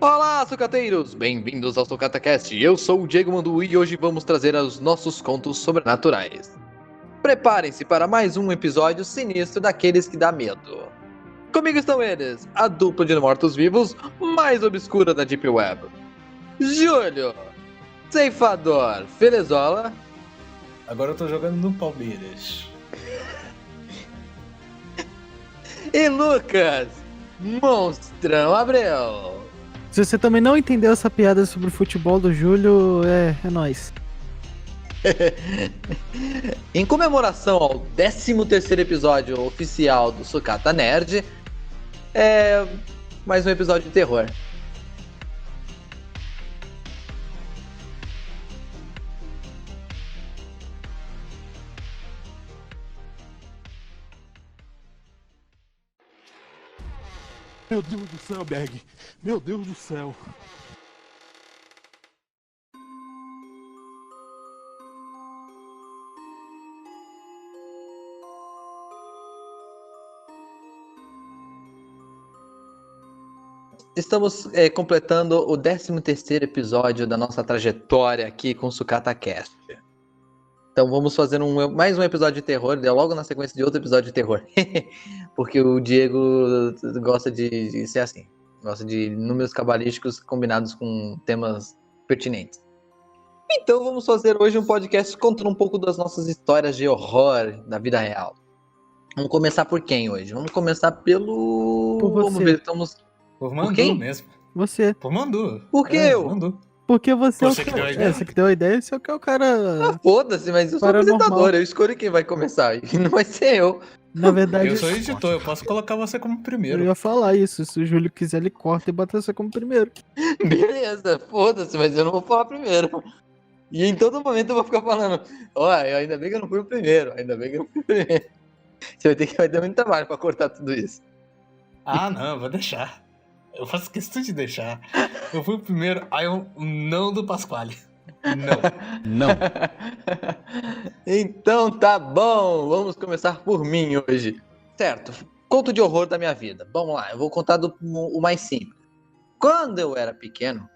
Olá, sucateiros! Bem-vindos ao SucataCast. Eu sou o Diego Mandu e hoje vamos trazer os nossos contos sobrenaturais. Preparem-se para mais um episódio sinistro daqueles que dá medo. Comigo estão eles, a dupla de mortos-vivos mais obscura da Deep Web. Júlio, ceifador, Felezola. Agora eu tô jogando no Palmeiras. E Lucas, Monstrão Abreu. Se você também não entendeu essa piada sobre o futebol do Júlio, é nóis. Em comemoração ao 13º episódio oficial do Sucata Nerd, mais um episódio de terror. Meu Deus do céu, Berg. Meu Deus do céu. Estamos completando o 13º episódio da nossa trajetória aqui com o Sucata Cast. Então vamos fazer mais um episódio de terror, logo na sequência de outro episódio de terror. Porque o Diego gosta de ser assim. Gosta de números cabalísticos combinados com temas pertinentes. Então vamos fazer hoje um podcast contando um pouco das nossas histórias de horror da vida real. Vamos começar por quem hoje? Vamos começar pelo... Por você. Vamos ver, estamos... Por Mandu quem? mesmo. Você. Por Mandu. Por que eu? Mandu. Porque você Você que deu a ideia. você que deu a ideia, você é o que é o cara. Foda-se, mas eu sou Paranormal. apresentador, eu escolho quem vai começar, e não vai ser eu. Na verdade, Eu sou editor, eu posso colocar você como eu primeiro. ia falar isso. Se o Júlio quiser, ele corta e bota você como primeiro. Beleza, foda-se, mas eu não vou falar primeiro. E em todo momento eu vou ficar falando, ainda bem que eu não fui o primeiro, ainda bem que eu não fui o primeiro. Você vai ter muito trabalho pra cortar tudo isso. Ah, não, eu vou deixar. Eu faço questão de deixar. Eu fui o primeiro, aí eu não do Pasquale. Não. Então tá bom, vamos começar por mim hoje. Certo, conto de horror da minha vida. Vamos lá, eu vou contar o mais simples. Quando eu era pequeno,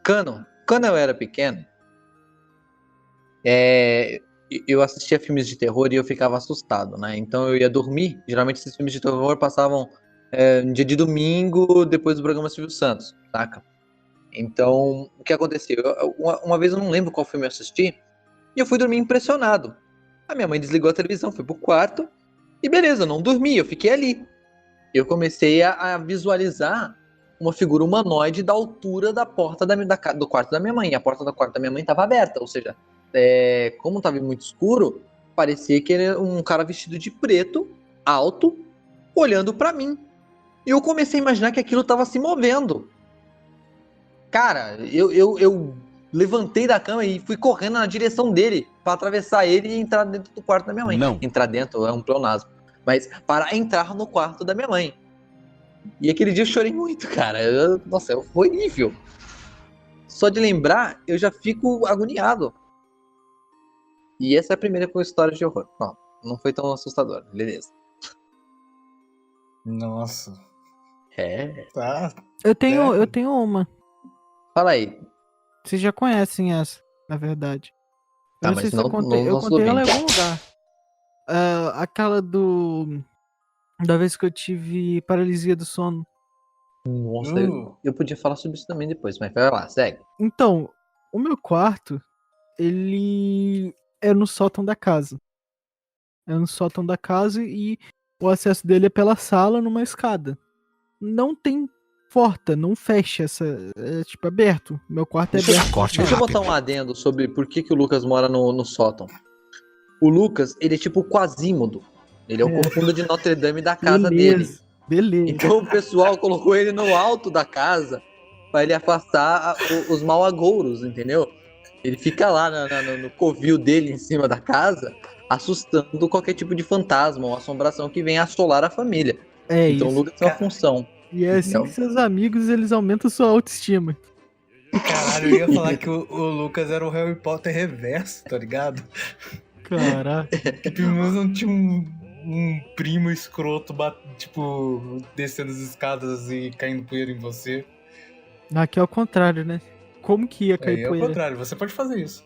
eu assistia filmes de terror e eu ficava assustado, né? Então eu ia dormir. Geralmente esses filmes de terror passavam no dia de domingo, depois do programa Silvio Santos, saca? Então, o que aconteceu? Uma vez eu não lembro qual filme eu assisti, e eu fui dormir impressionado. A minha mãe desligou a televisão, foi pro quarto, e beleza, eu não dormi, eu fiquei ali. Eu comecei a visualizar uma figura humanoide da altura da porta do quarto da minha mãe. E a porta do quarto da minha mãe estava aberta, ou seja, como estava muito escuro, parecia que era um cara vestido de preto, alto, olhando pra mim. E eu comecei a imaginar que aquilo estava se movendo. Cara, eu levantei da cama e fui correndo na direção dele para atravessar ele e entrar dentro do quarto da minha mãe. Não. Entrar dentro é um pleonasmo, mas para entrar no quarto da minha mãe. E aquele dia eu chorei muito, cara. Nossa, foi horrível. Só de lembrar, eu já fico agoniado. E essa é a primeira história de horror. Não foi tão assustador, beleza. Nossa. Eu É. tenho uma. Fala aí. Vocês já conhecem essa, na verdade. Tá, Eu mas se não- eu contei, não eu nosso contei ela em ouvinte. algum lugar. Aquela da vez que eu tive paralisia do sono. Nossa, eu podia falar sobre isso também depois, mas vai lá, segue. Então, o meu quarto, ele é no sótão da casa. É no sótão da casa e o acesso dele é pela sala numa escada. Não tem porta, não fecha é tipo aberto. Meu quarto é aberto. Deixa eu botar um adendo sobre por que o Lucas mora no sótão. O Lucas, ele é tipo o Quasímodo. Ele é o corcunda de Notre Dame da casa dele. Beleza. Então o pessoal colocou ele no alto da casa para ele afastar os mal agouros, entendeu? Ele fica lá no covil dele em cima da casa, assustando qualquer tipo de fantasma ou assombração que venha assolar a família. É Então o isso. Lucas tem uma função. E é assim Então- que seus amigos, eles aumentam sua autoestima. Caralho, eu ia falar que o Lucas era o Harry Potter reverso, tá ligado? Caraca. Que pelo menos não tinha um primo escroto, tipo, descendo as escadas e caindo poeira em você. Aqui é o contrário, né? Como que ia Aí cair é o poeira? contrário, você pode fazer isso.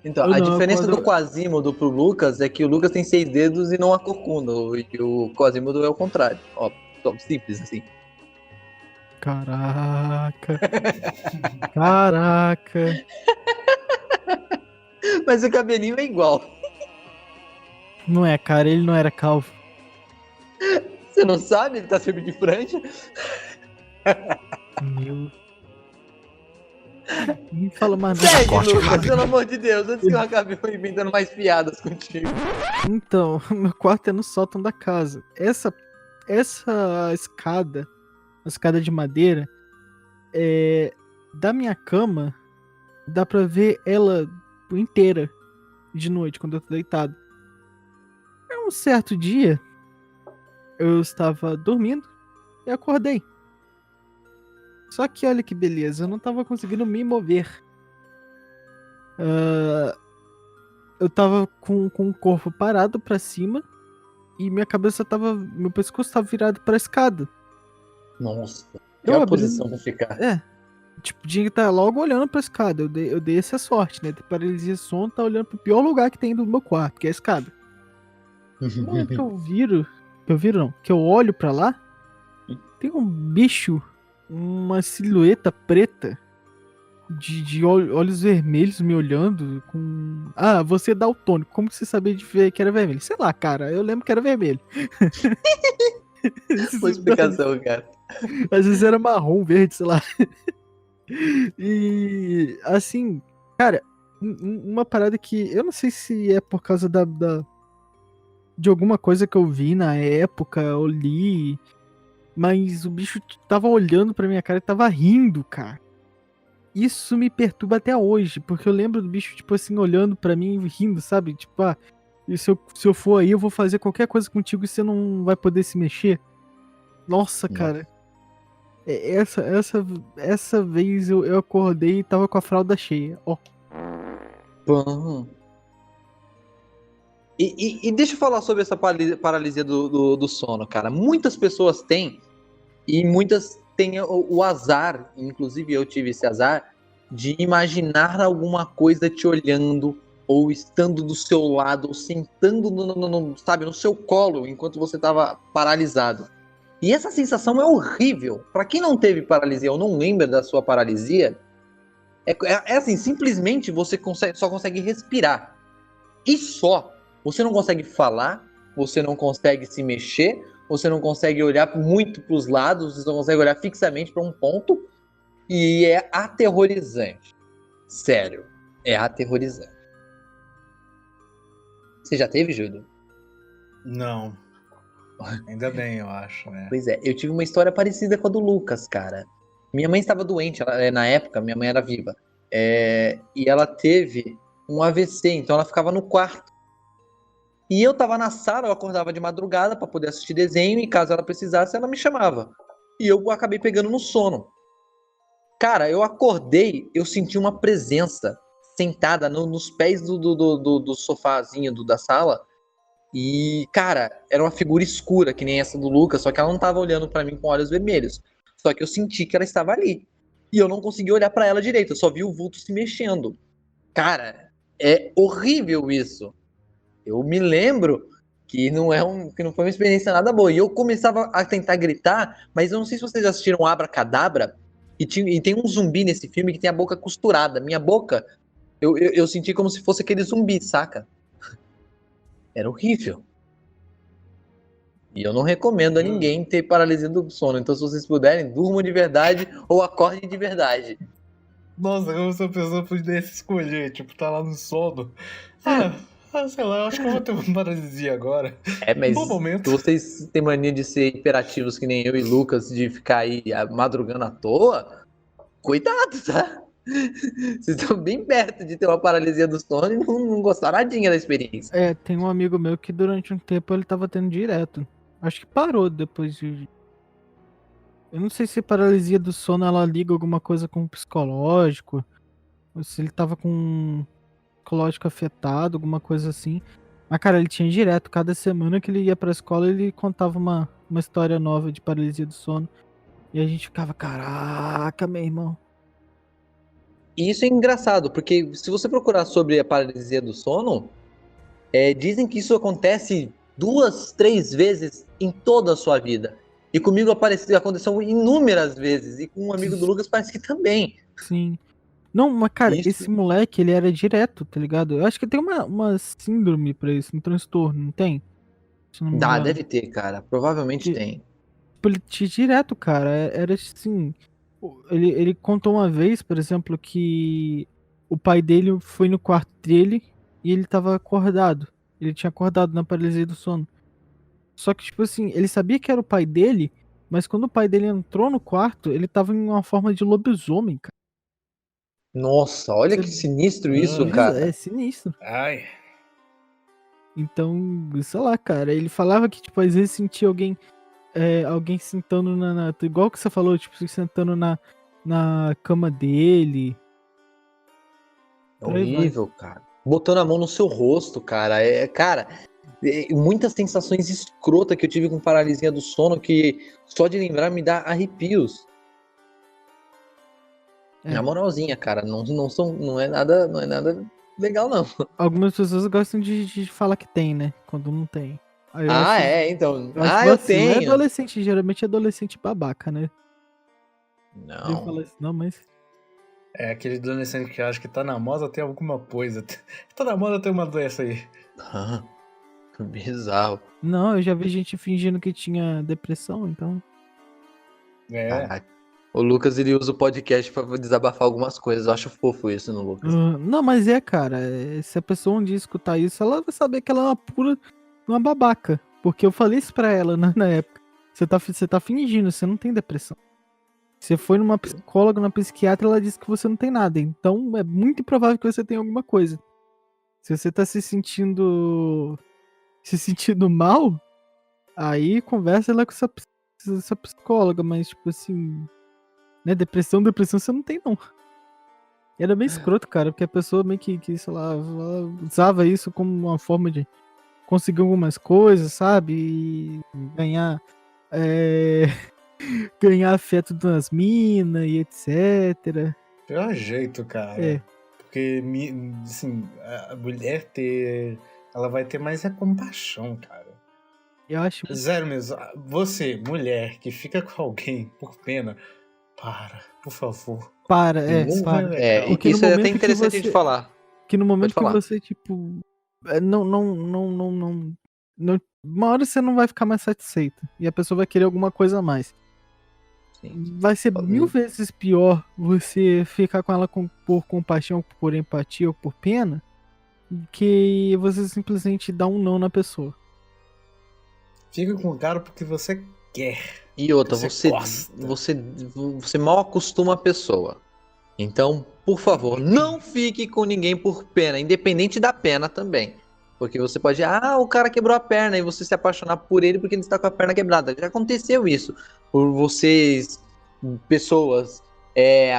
Então, Eu a não, eu diferença do acordo. Quasimodo pro Lucas é que o Lucas tem 6 dedos e não a corcunda. E o Quasimodo é o contrário. Ó, simples assim. Caraca. Caraca. Mas o cabelinho é igual. Não é, cara, ele não era calvo. Você não sabe? Ele tá sempre de franja. Meu. Me fala mais nada. Segue, Lucas, pelo amor de Deus, antes que eu acabe inventando mais piadas contigo. Então, meu quarto é no sótão da casa. Essa escada, a escada de madeira, da minha cama, dá pra ver ela inteira de noite, quando eu tô deitado. Um certo dia, eu estava dormindo e acordei. Só que olha que beleza, eu não tava conseguindo me mover. Eu tava com o corpo parado pra cima e meu pescoço tava virado pra escada. Nossa, que Eu é a abri. posição pra ficar. Tipo, tinha que estar logo olhando pra escada. Eu dei essa sorte, né? Ter paralisia de sono, tá olhando pro pior lugar que tem do meu quarto, que é a escada. No momento que eu olho pra lá, tem um bicho, uma silhueta preta, de olhos vermelhos me olhando com. Ah, você é daltônico, como que você sabia de ver que era vermelho? Sei lá, cara, eu lembro que era vermelho. Boa explicação, cara. Às vezes era marrom, verde, sei lá. E assim, cara, uma parada que eu não sei se é por causa de alguma coisa que eu vi na época, eu li, mas o bicho tava olhando pra minha cara e tava rindo, cara. Isso me perturba até hoje, porque eu lembro do bicho, tipo assim, olhando pra mim e rindo, sabe? Tipo, e se eu for aí, eu vou fazer qualquer coisa contigo e você não vai poder se mexer. Nossa, cara. Essa vez eu acordei e tava com a fralda cheia. Ó. Bom. E deixa eu falar sobre essa paralisia do sono, cara. Muitas pessoas têm, e muitas têm o azar, inclusive eu tive esse azar, de imaginar alguma coisa te olhando, ou estando do seu lado, ou sentando sabe, no seu colo, enquanto você estava paralisado. E essa sensação é horrível. Para quem não teve paralisia ou não lembra da sua paralisia, é assim, simplesmente você só consegue respirar. E só. Você não consegue falar, você não consegue se mexer, você não consegue olhar muito para os lados, você não consegue olhar fixamente para um ponto. E é aterrorizante. Sério, é aterrorizante. Você já teve, Júlio? Não. Ainda bem, eu acho, né? Pois é, eu tive uma história parecida com a do Lucas, cara. Minha mãe estava doente, na época, minha mãe era viva. E ela teve um AVC, então ela ficava no quarto. E eu tava na sala, eu acordava de madrugada para poder assistir desenho, e caso ela precisasse, ela me chamava. E eu acabei pegando no sono. Cara, eu acordei, eu senti uma presença sentada nos pés do sofazinho da sala. E, cara, era uma figura escura, que nem essa do Lucas, só que ela não tava olhando pra mim com olhos vermelhos. Só que eu senti que ela estava ali. E eu não consegui olhar pra ela direito, eu só vi o vulto se mexendo. Cara, é horrível isso. Eu me lembro que que não foi uma experiência nada boa. E eu começava a tentar gritar, mas eu não sei se vocês já assistiram Abracadabra, e tem um zumbi nesse filme que tem a boca costurada. Minha boca, eu senti como se fosse aquele zumbi, saca? Era horrível. E eu não recomendo a ninguém ter paralisia do sono. Então, se vocês puderem, durmam de verdade ou acordem de verdade. Nossa, como se a pessoa pudesse escolher, tipo, tá lá no sono. Sei lá, eu acho que eu vou ter uma paralisia agora. Mas Bom momento. se vocês têm mania de ser hiperativos que nem eu e Lucas, de ficar aí madrugando à toa, cuidado, tá? Vocês estão bem perto de ter uma paralisia do sono e não gostar nadinha da experiência. Tem um amigo meu que durante um tempo ele tava tendo direto. Acho que parou depois de. Eu não sei se paralisia do sono ela liga alguma coisa com o psicológico, ou se ele tava com o psicológico afetado, alguma coisa assim. Mas, cara, ele tinha direto, cada semana que ele ia pra escola, ele contava uma história nova de paralisia do sono. E a gente ficava, caraca, meu irmão. E isso é engraçado, porque se você procurar sobre a paralisia do sono, dizem que isso acontece 2, 3 vezes em toda a sua vida. E comigo aconteceu inúmeras vezes. E com um amigo do Lucas parece que também. Sim. Não, mas cara, Isso. esse moleque, ele era direto, tá ligado? Eu acho que tem uma síndrome pra isso, um transtorno, não tem? Se não me engano. Deve ter, cara. Provavelmente Que- tem. Tipo, ele tinha direto, cara. Era assim. Ele contou uma vez, por exemplo, que o pai dele foi no quarto dele e ele tava acordado. Ele tinha acordado na paralisia do sono. Só que, tipo assim, ele sabia que era o pai dele, mas quando o pai dele entrou no quarto, ele tava em uma forma de lobisomem, cara. Nossa, olha que Você- sinistro isso, É cara. sinistro. Ai. Então, sei lá, cara. Ele falava que, tipo, às vezes sentia alguém sentando igual que você falou, tipo, sentando na cama dele. É Por aí vai. horrível, cara. Botando a mão no seu rosto, cara. Cara, muitas sensações escrotas que eu tive com paralisia do sono que só de lembrar me dá arrepios. É. Na moralzinha, cara, não é nada legal, não. Algumas pessoas gostam de falar que tem, né? Quando não tem. Aí Então. eu acho Eu vacilo. É tenho. adolescente, geralmente é adolescente babaca, né? Eu Não. falo isso, não, mas. É aquele adolescente que acha que tá na moda tem alguma coisa. Tá na moda tem uma doença aí. Ah, bizarro. Não, eu já vi gente fingindo que tinha depressão, então. É. Caraca. O Lucas, ele usa o podcast pra desabafar algumas coisas. Eu acho fofo isso no Lucas. Não, mas cara. Se a pessoa um dia escutar isso, ela vai saber que ela é uma babaca. Porque eu falei isso pra ela na época. Você tá fingindo, você não tem depressão. Você foi numa psicóloga, numa psiquiatra, ela disse que você não tem nada. Então é muito improvável que você tenha alguma coisa. Se você tá se sentindo mal, aí conversa lá com sua psicóloga, mas tipo assim, né, depressão você não tem não. Era bem escroto, cara, porque a pessoa meio que sei lá, ela usava isso como uma forma de conseguir algumas coisas, sabe? E ganhar ganhar afeto das minas e etc. Pior jeito, cara. É. Porque, assim, a mulher ela vai ter mais compaixão, cara. Eu acho. Sério mesmo. Você, mulher, que fica com alguém por pena, por favor. Para, Não para. é legal. Porque no Isso é até momento que interessante de você- falar. Que no momento que falar. você, tipo. Uma hora você não vai ficar mais satisfeito. E a pessoa vai querer alguma coisa a mais. Sim. Vai ser 1000 vezes pior você ficar com ela por compaixão, por empatia ou por pena, que você simplesmente dar um não na pessoa. Fica com o cara porque você quer. E outra, Você gosta. você mal acostuma a pessoa. Então, por favor, não fique com ninguém por pena, independente da pena também. Porque você pode, o cara quebrou a perna e você se apaixonar por ele porque ele está com a perna quebrada. Já aconteceu isso. Por vocês, pessoas,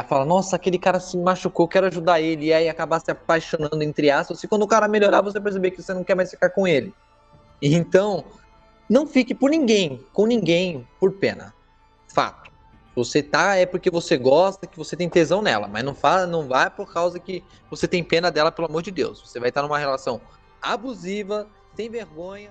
falar, nossa, aquele cara se machucou, quero ajudar ele. E aí acabar se apaixonando, entre aspas. E quando o cara melhorar, você perceber que você não quer mais ficar com ele. Então, não fique com ninguém por pena. Fato. Você tá é porque você gosta, que você tem tesão nela, mas não vai por causa que você tem pena dela, pelo amor de Deus. Você vai estar numa relação abusiva, sem vergonha.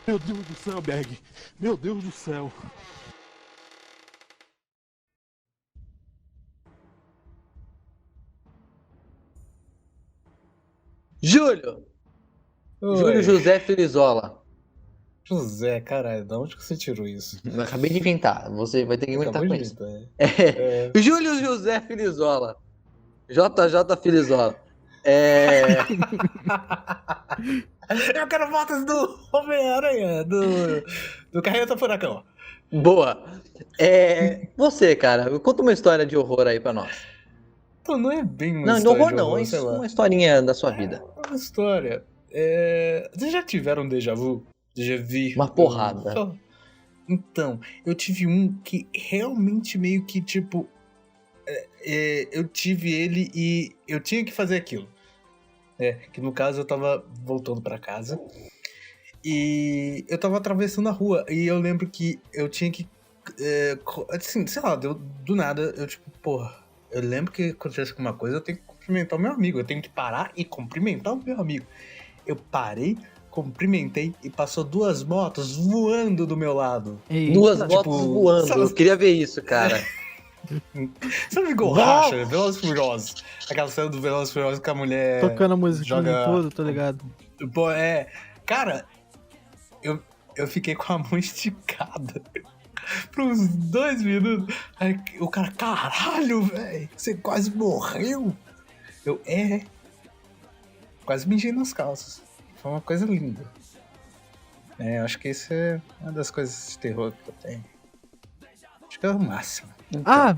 Meu Deus do céu, Berg. Meu Deus do céu. Júlio! Oi. Júlio José Felizola. José, caralho, de onde que você tirou isso? Eu acabei de inventar. Você vai ter que inventar Acabou com de isso. inventar. Júlio José Felizola. JJ Felizola. Eu quero fotos do Homem-Aranha, do Carreta Furacão. Boa. Você, cara, conta uma história de horror aí pra nós. Então, não é bem uma Não, de história horror de não, sei lá. uma historinha da sua vida. Uma história. Vocês já tiveram um déjà vu? Já vi. Uma porrada. Então, eu tive um que realmente meio que, tipo... eu tive ele e eu tinha que fazer aquilo. Que no caso eu tava voltando pra casa e eu tava atravessando a rua e eu lembro que eu tinha que... assim, sei lá, do nada, eu tipo, porra, eu lembro que acontece alguma coisa, eu tenho que cumprimentar o meu amigo, eu tenho que parar e cumprimentar o meu amigo. Eu parei, cumprimentei e passou 2 motos voando do meu lado. Eita. 2 tipo, motos voando. sabe- Eu queria ver isso, cara. Sabe igual racha, Velozes e Furiosos? Aquela cena do Velozes e Furiosos que a mulher Tocando a musiquinha joga... toda, tá ligado? Pô, cara, eu fiquei com a mão esticada por uns 2 minutos. Aí o cara, caralho, velho, você quase morreu. Quase mijei nas calças. Foi uma coisa linda. Acho que isso é uma das coisas de terror que eu tenho. Acho que é o máximo. Ah,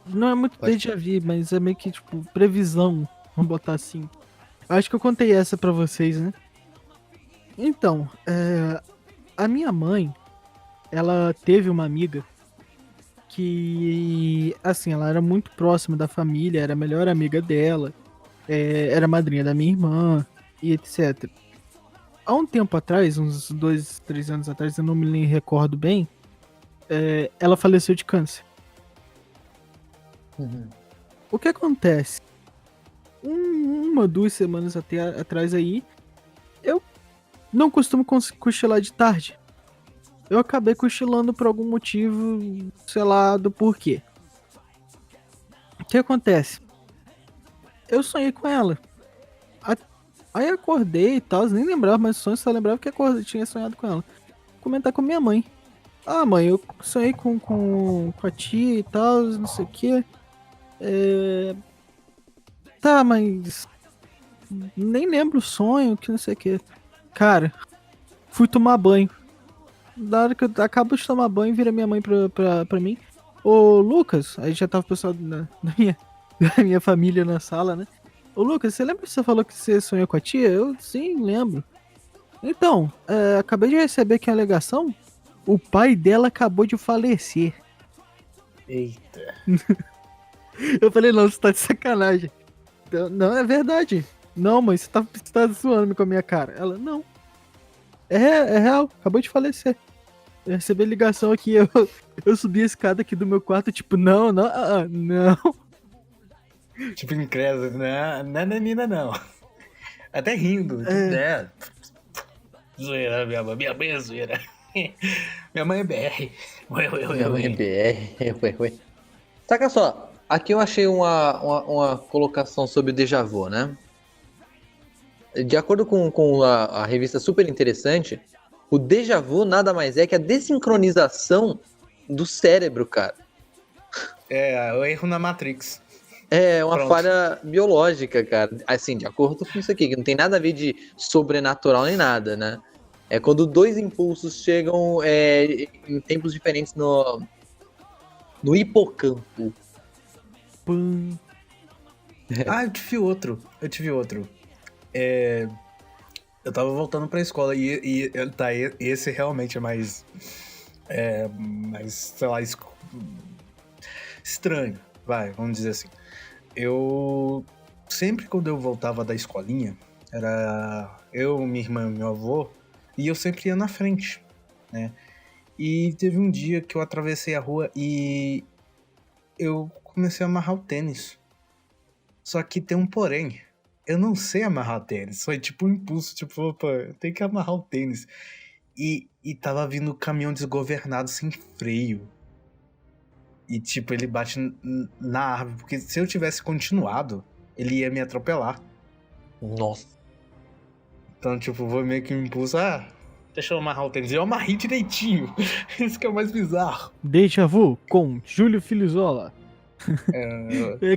não é muito Pode déjà vu, mas é meio que, tipo, previsão, vamos botar assim. Acho que eu contei essa pra vocês, né? Então, a minha mãe, ela teve uma amiga que, assim, ela era muito próxima da família, era a melhor amiga dela, era madrinha da minha irmã e etc. Há um tempo atrás, uns 2, 3 anos atrás, eu não me recordo bem, ela faleceu de câncer. Uhum. O que acontece? 2 semanas atrás aí, eu não costumo cochilar de tarde. Eu acabei cochilando por algum motivo, sei lá do porquê. O que acontece? Eu sonhei com ela. Aí acordei e tal, nem lembrava mais sonhos, só lembrava que tinha sonhado com ela. Comentar com minha mãe. Ah, mãe, eu sonhei com a tia e tal, não sei o que. Tá, mas nem lembro o sonho, que não sei o que. Cara, fui tomar banho. Da hora que eu acabo de tomar banho, vira minha mãe pra mim. Ô, Lucas, aí já tava o pessoal da minha família na sala, né? Ô, Lucas, você lembra que você falou que você sonhou com a tia? Eu, sim, lembro. Então, acabei de receber aqui a alegação. O pai dela acabou de falecer. Eita. Eu falei, não, você tá de sacanagem. Não, é verdade. Não, mãe, você tá zoando com a minha cara. Ela, não. É real, acabou de falecer. Eu recebi a ligação aqui, eu subi a escada aqui do meu quarto, tipo, não. Tipo, incrédulo, não é Nina, não. Até rindo. Zoeira, minha mãe é zoeira. Minha mãe é BR. Minha mãe é BR. Saca só, aqui eu achei uma colocação sobre déjà vu, né? De acordo com a revista Super Interessante, o déjà vu nada mais é que a desincronização do cérebro, cara. O erro na Matrix. É uma Pronto. falha biológica, cara. Assim, de acordo com isso aqui, que não tem nada a ver de sobrenatural nem nada, né? É quando 2 impulsos chegam em tempos diferentes no hipocampo. Pum. Eu tive outro. Eu tava voltando pra escola e esse realmente é mais, sei lá, estranho, vamos dizer assim. Eu, sempre quando eu voltava da escolinha, era eu, minha irmã e meu avô, e eu sempre ia na frente, né? E teve um dia que eu atravessei a rua e eu comecei a amarrar o tênis. Só que tem um porém. Eu não sei amarrar o tênis. Foi tipo um impulso, tipo, opa, eu tenho que amarrar o tênis. E tava vindo um caminhão desgovernado sem freio. E tipo, ele bate na árvore. Porque se eu tivesse continuado, ele ia me atropelar. Nossa. Então, tipo, foi meio que um impulso. Deixa eu amarrar o tênis. E eu amarrei direitinho. Isso que é o mais bizarro. Déjà vu com Júlio Filizola.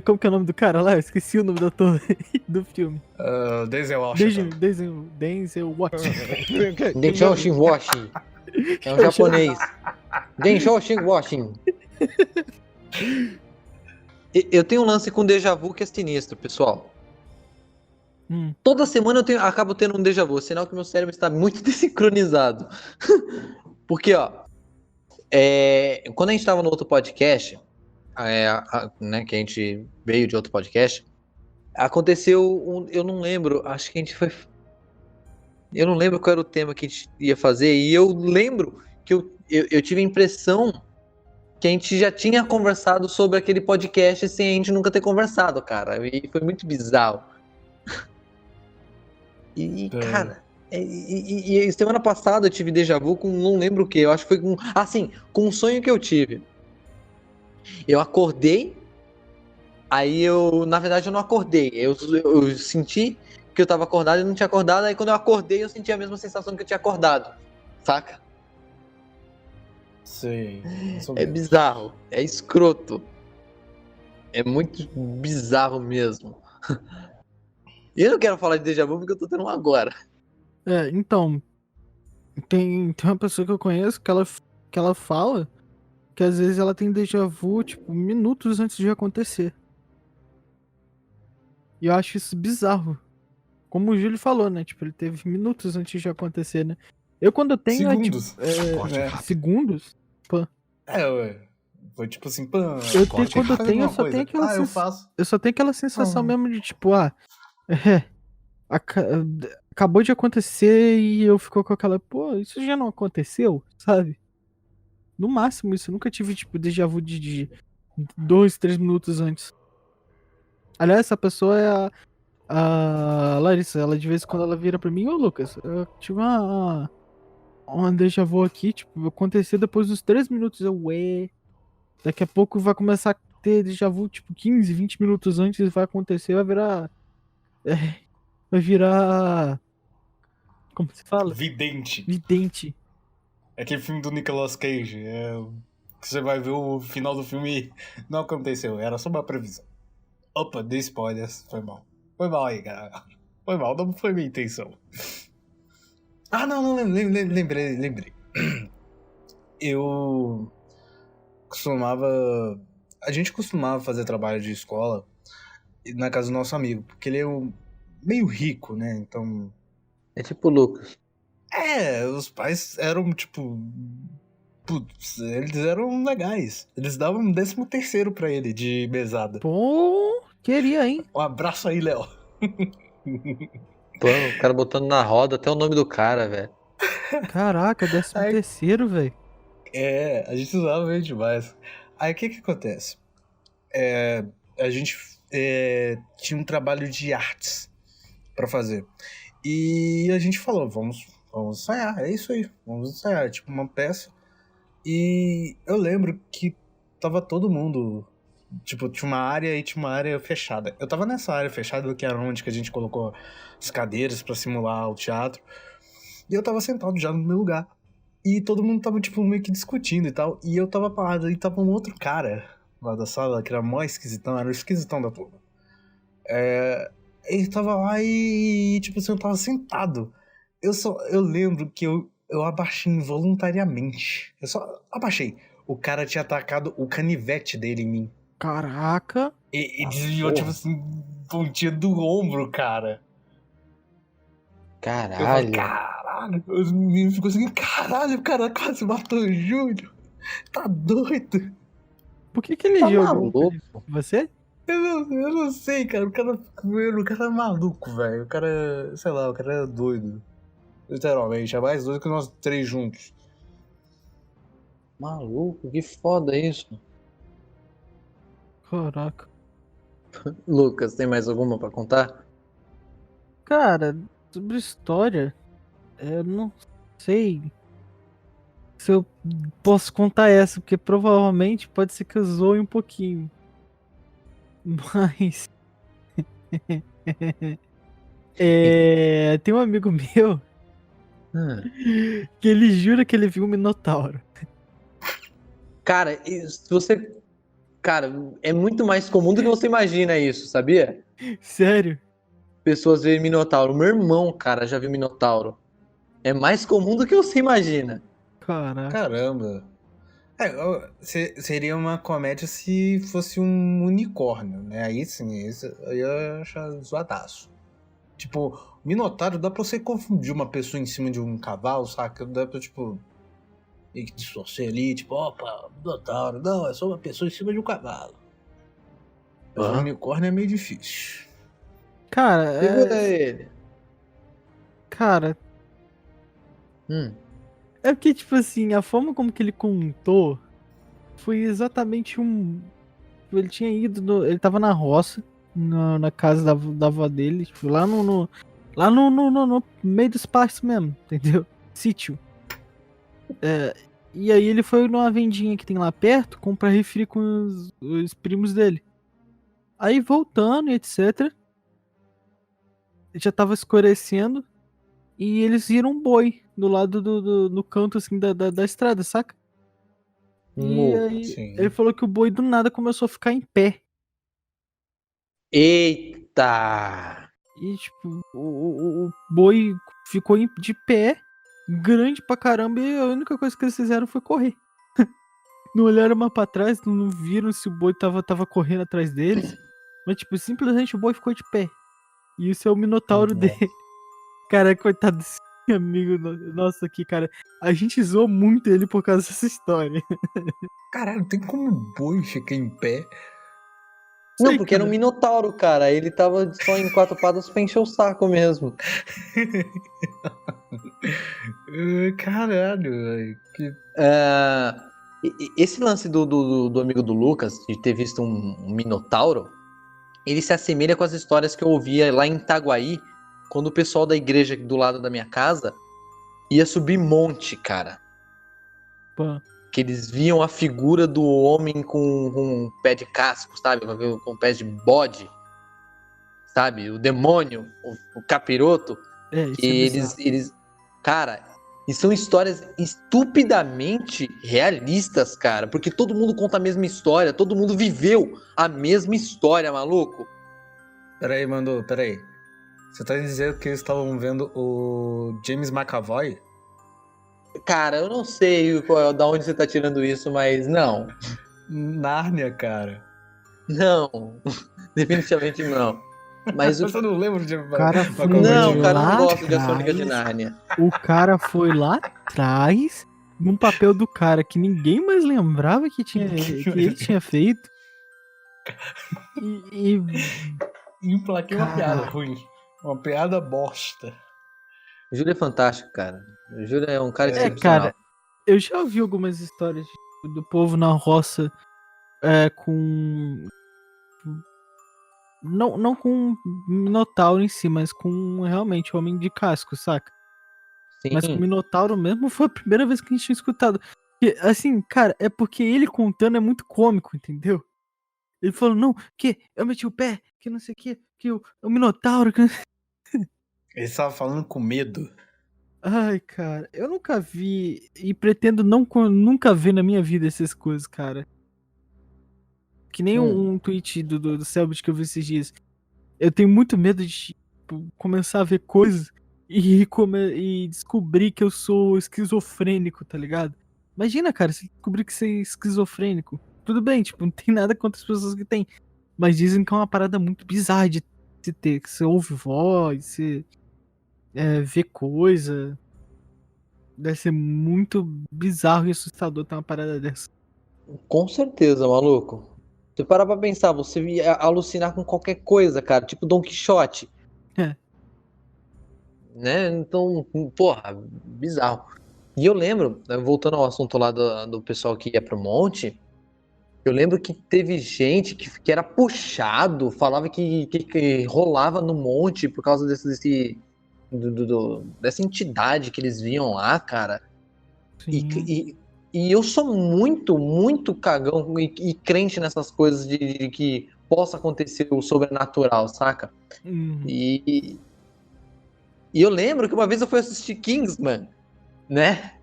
Como que é o nome do cara lá? Eu esqueci o nome do ator do filme. Denzel Washington. Denzel Washington. Densho Washington. É um japonês. Densho Washington. Eu tenho um lance com déjà vu que é sinistro, pessoal. Toda semana acabo tendo um déjà vu, sinal que meu cérebro está muito desincronizado. Porque, ó, quando a gente estava no outro podcast, né, que a gente veio de outro podcast, aconteceu eu não lembro, acho que a gente foi. Eu não lembro qual era o tema que a gente ia fazer, e eu lembro que eu tive a impressão que a gente já tinha conversado sobre aquele podcast sem a gente nunca ter conversado, cara. E foi muito bizarro. Cara, e semana passada eu tive déjà vu com não lembro o que. Eu acho que foi com. Assim, com um sonho que eu tive. Eu acordei, aí na verdade eu não acordei. Eu senti que eu tava acordado e não tinha acordado. Aí quando eu acordei, eu senti a mesma sensação que eu tinha acordado. Saca? Sei. É bizarro, é escroto. É muito bizarro mesmo. E eu não quero falar de déjà vu porque eu tô tendo um agora. Então, tem uma pessoa que eu conheço que ela fala que às vezes ela tem déjà vu, tipo, minutos antes de acontecer. E eu acho isso bizarro. Como o Júlio falou, né? Tipo, ele teve minutos antes de acontecer, né? Eu quando eu tenho Segundos. segundos, pô. Ué. Foi tipo assim, pô, Quando eu tenho, eu só tenho aquela eu faço. eu só tenho aquela sensação mesmo de tipo, é, aca- acabou de acontecer e eu fico com aquela, pô, isso já não aconteceu, sabe? No máximo isso, eu nunca tive tipo déjà vu de 2, 3 minutos antes. Aliás, essa pessoa é a Larissa, ela de vez em quando ela vira pra mim, ô Lucas, eu tive uma déjà vu aqui, tipo, aconteceu depois dos 3 minutos, daqui a pouco vai começar a ter déjà vu, tipo, 15, 20 minutos antes vai acontecer, é, vai virar, como se fala? Vidente. Vidente. É aquele filme do Nicolas Cage. Que você vai ver o final do filme e não aconteceu. Era só uma previsão. Opa, dei spoilers. Foi mal. Foi mal aí, cara. Foi mal, não foi minha intenção. Não, lembrei. Eu costumava... A gente costumava fazer trabalho de escola na casa do nosso amigo, porque ele é meio rico, né? Então... É tipo o Lucas. Os pais eram, tipo... Putz, eles eram legais. Eles davam um 13º pra ele de mesada. Pô, queria, hein? Um abraço aí, Léo. Pô, o cara botando na roda até o nome do cara, velho. Caraca, 13º, velho. A gente usava bem demais. Aí o que acontece? A gente tinha um trabalho de artes pra fazer. E a gente falou, vamos ensaiar, é isso aí, vamos ensaiar, tipo uma peça. E eu lembro que tava todo mundo, tipo, tinha uma área e tinha uma área fechada. Eu tava nessa área fechada, que era onde que a gente colocou as cadeiras pra simular o teatro. E eu tava sentado já no meu lugar. E todo mundo tava, tipo, meio que discutindo e tal. E eu tava parado, e tava um outro cara lá da sala, que era mó esquisitão, era o esquisitão da turma. Ele tava lá e, tipo assim, eu tava sentado. Eu lembro que eu abaixei involuntariamente. Eu só abaixei. O cara tinha atacado o canivete dele em mim. Caraca. E desviou, porra. tipo assim, pontinha do ombro, cara. Eu falei, Caralho. caralho. Os meninos ficam assim, caralho, o cara quase matou o Júlio. Tá doido. Por que ele Tá jogou maluco? você? Eu não sei, cara. O cara é maluco, velho. O cara, sei lá, o cara é doido. Literalmente, é mais doido que nós três juntos. Maluco, que foda isso. Caraca. Lucas, tem mais alguma pra contar? Cara, sobre história, eu não sei se eu posso contar essa, porque provavelmente pode ser que eu zoe um pouquinho. Mas. Tem um amigo meu que ele jura que ele viu um Minotauro. Cara, se você. Cara, é muito mais comum do que você imagina isso, sabia? Sério? Pessoas verem Minotauro. Meu irmão, cara, já viu Minotauro. É mais comum do que você imagina. Caraca. Caramba. Seria uma comédia se fosse um unicórnio, né? Aí sim, isso eu ia achar zoadaço. Tipo, Minotauro dá pra você confundir uma pessoa em cima de um cavalo, saca? Dá pra, tipo, meio que distorcer ali, tipo, opa, Minotauro. Não, é só uma pessoa em cima de um cavalo. Mas o unicórnio é meio difícil. Cara, Segura ele. cara, Hum. é porque, tipo assim, a forma como que ele contou foi exatamente um. Ele tinha ido. Ele tava na roça, na casa da avó dele, tipo, lá no meio do espaço mesmo, entendeu? Sítio. E aí ele foi numa vendinha que tem lá perto comprar refri com os primos dele. Aí voltando e etc. Já tava escurecendo e eles viram um boi do lado no canto assim da estrada, saca? E aí Sim. ele falou que o boi do nada começou a ficar em pé. Eita! E tipo, o boi ficou de pé, grande pra caramba, e a única coisa que eles fizeram foi correr. Não olharam mais pra trás, não viram se o boi tava correndo atrás deles. Mas, tipo, simplesmente o boi ficou de pé. E isso é o minotauro Nossa. dele. Cara, coitado desse amigo nosso aqui, cara. A gente zoou muito ele por causa dessa história. Caralho, tem como um boi ficar em pé? Não, Sei, porque era um cara. minotauro, cara. Ele tava só em quatro patas pra encher o saco mesmo. Caralho, velho. É, esse lance do amigo do Lucas, de ter visto um minotauro, ele se assemelha com as histórias que eu ouvia lá em Itaguaí, quando o pessoal da igreja do lado da minha casa ia subir monte, cara. Pô. Que eles viam a figura do homem com um pé de casco, sabe? Com pés de bode, sabe? O demônio, o capiroto. Isso Que é bizarro. eles. Cara, e são histórias estupidamente realistas, cara. Porque todo mundo conta a mesma história, todo mundo viveu a mesma história, maluco. Peraí, Mandou, peraí. Você tá dizendo que eles estavam vendo o James McAvoy? Cara, eu não sei da onde você tá tirando isso, mas não. Nárnia, cara. Não. Definitivamente não. Mas o. Você não lembra de O cara foi Não, cara, eu não lá gosto de A Crônica de atrás. Nárnia. O cara foi lá atrás, num papel do cara que ninguém mais lembrava que ele tinha feito. E Emplaquei uma piada Cara. ruim. Uma piada bosta. O Júlio é fantástico, cara. O Júlio é um cara É, excepcional. cara, eu já ouvi algumas histórias do povo na roça com. Não com um minotauro em si, mas com realmente homem de casco, saca? Mas com o Sim. minotauro mesmo foi a primeira vez que a gente tinha escutado. E, assim, cara, é porque ele contando é muito cômico, entendeu? Ele falou, não, que eu meti o pé, que não sei o que o minotauro. Que... Ele estava falando com medo. Ai, cara, eu nunca vi e pretendo nunca ver na minha vida essas coisas, cara. Que nem um tweet do Selbit que eu vi esses dias. Eu tenho muito medo de tipo, começar a ver coisas e descobrir que eu sou esquizofrênico, tá ligado? Imagina, cara, se descobrir que você é esquizofrênico. Tudo bem, tipo, não tem nada contra as pessoas que tem. Mas dizem que é uma parada muito bizarra de se ter. Que você ouve voz, você vê coisa. Deve ser muito bizarro e assustador ter uma parada dessa. Com certeza, maluco. Você parar pra pensar, você ia alucinar com qualquer coisa, cara. Tipo Don Quixote. É. Né? Então, porra, bizarro. E eu lembro, né, voltando ao assunto lá do pessoal que ia pro monte, eu lembro que teve gente que era puxado, falava que rolava no monte por causa dessa entidade que eles viam lá, cara. Sim. E eu sou muito, muito cagão e crente nessas coisas de que possa acontecer o sobrenatural, saca? Uhum. E eu lembro que uma vez eu fui assistir Kingsman, né?